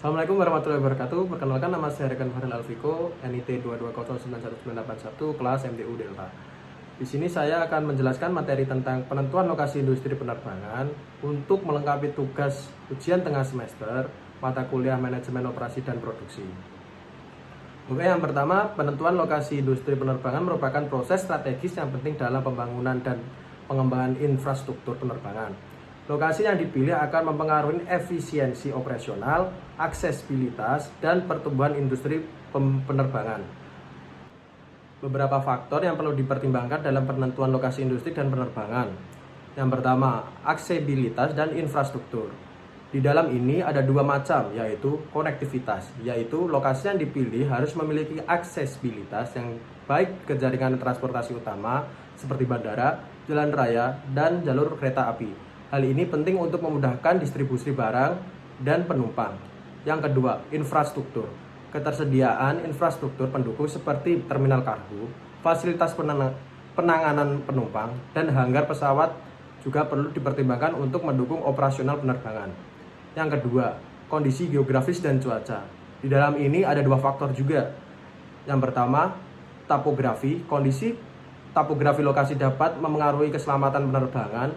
Assalamualaikum warahmatullahi wabarakatuh. Perkenalkan, nama saya Rekan Farel Alfiko, NIT 220919181, kelas MTU Delta. Di sini saya akan menjelaskan materi tentang penentuan lokasi industri penerbangan untuk melengkapi tugas ujian tengah semester mata kuliah manajemen operasi dan produksi. Oke, yang pertama, penentuan lokasi industri penerbangan merupakan proses strategis yang penting dalam pembangunan dan pengembangan infrastruktur penerbangan. Lokasi yang dipilih akan mempengaruhi efisiensi operasional, aksesibilitas, dan pertumbuhan industri penerbangan. Beberapa faktor yang perlu dipertimbangkan dalam penentuan lokasi industri dan penerbangan. Yang pertama, aksesibilitas dan infrastruktur. Di dalam ini ada dua macam, yaitu konektivitas, yaitu lokasi yang dipilih harus memiliki aksesibilitas yang baik ke jaringan transportasi utama seperti bandara, jalan raya, dan jalur kereta api. Hal ini penting untuk memudahkan distribusi barang dan penumpang. Yang kedua, infrastruktur. Ketersediaan infrastruktur pendukung seperti terminal kargo, fasilitas penanganan penumpang, dan hanggar pesawat juga perlu dipertimbangkan untuk mendukung operasional penerbangan. Yang kedua, kondisi geografis dan cuaca. Di dalam ini ada dua faktor juga. Yang pertama, topografi. Kondisi topografi lokasi dapat memengaruhi keselamatan penerbangan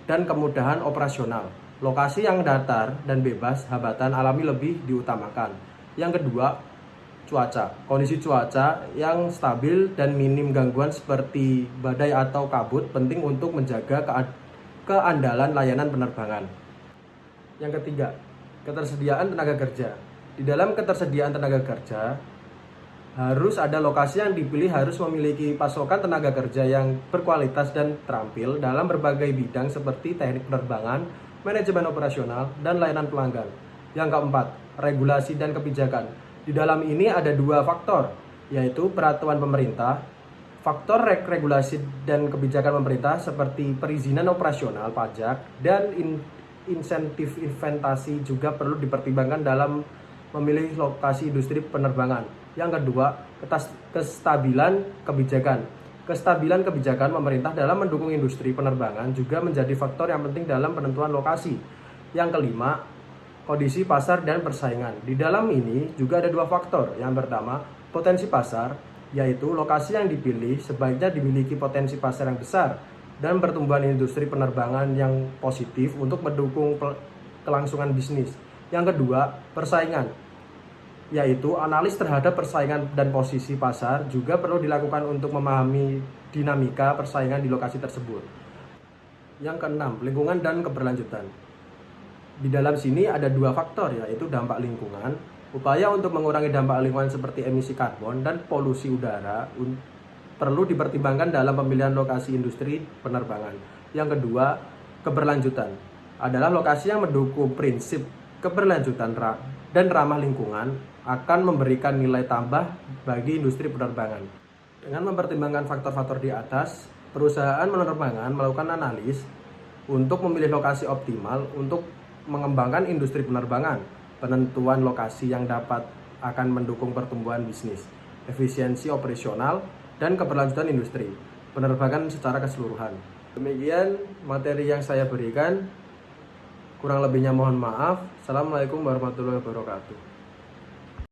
dan kemudahan operasional. Lokasi yang datar dan bebas hambatan alami lebih diutamakan. Yang kedua, cuaca. Kondisi cuaca yang stabil dan minim gangguan seperti badai atau kabut penting untuk menjaga keandalan layanan penerbangan. Yang ketiga, ketersediaan tenaga kerja. Di dalam ketersediaan tenaga kerja, harus ada lokasi yang dipilih harus memiliki pasokan tenaga kerja yang berkualitas dan terampil dalam berbagai bidang seperti teknik penerbangan, manajemen operasional, dan layanan pelanggan. Yang keempat, regulasi dan kebijakan. Di dalam ini ada dua faktor, yaitu peraturan pemerintah, faktor regulasi dan kebijakan pemerintah seperti perizinan operasional, pajak, dan insentif investasi juga perlu dipertimbangkan dalam memilih lokasi industri penerbangan. Yang kedua, kestabilan kebijakan. Kestabilan kebijakan pemerintah dalam mendukung industri penerbangan juga menjadi faktor yang penting dalam penentuan lokasi. Yang kelima, kondisi pasar dan persaingan. Di dalam ini juga ada dua faktor. Yang pertama, potensi pasar, yaitu lokasi yang dipilih sebaiknya dimiliki potensi pasar yang besar dan pertumbuhan industri penerbangan yang positif untuk mendukung kelangsungan bisnis. Yang kedua, persaingan, yaitu analis terhadap persaingan dan posisi pasar juga perlu dilakukan untuk memahami dinamika persaingan di lokasi tersebut. Yang keenam, lingkungan dan keberlanjutan. Di dalam sini ada dua faktor, yaitu dampak lingkungan. Upaya untuk mengurangi dampak lingkungan seperti emisi karbon dan polusi udara perlu dipertimbangkan dalam pemilihan lokasi industri penerbangan. Yang kedua, keberlanjutan adalah lokasi yang mendukung prinsip keberlanjutan dan ramah lingkungan akan memberikan nilai tambah bagi industri penerbangan. Dengan mempertimbangkan faktor-faktor di atas, perusahaan penerbangan melakukan analis untuk memilih lokasi optimal untuk mengembangkan industri penerbangan. Penentuan lokasi yang dapat akan mendukung pertumbuhan bisnis, efisiensi operasional, dan keberlanjutan industri penerbangan secara keseluruhan. Demikian materi yang saya berikan. Kurang lebihnya mohon maaf. Assalamualaikum warahmatullahi wabarakatuh.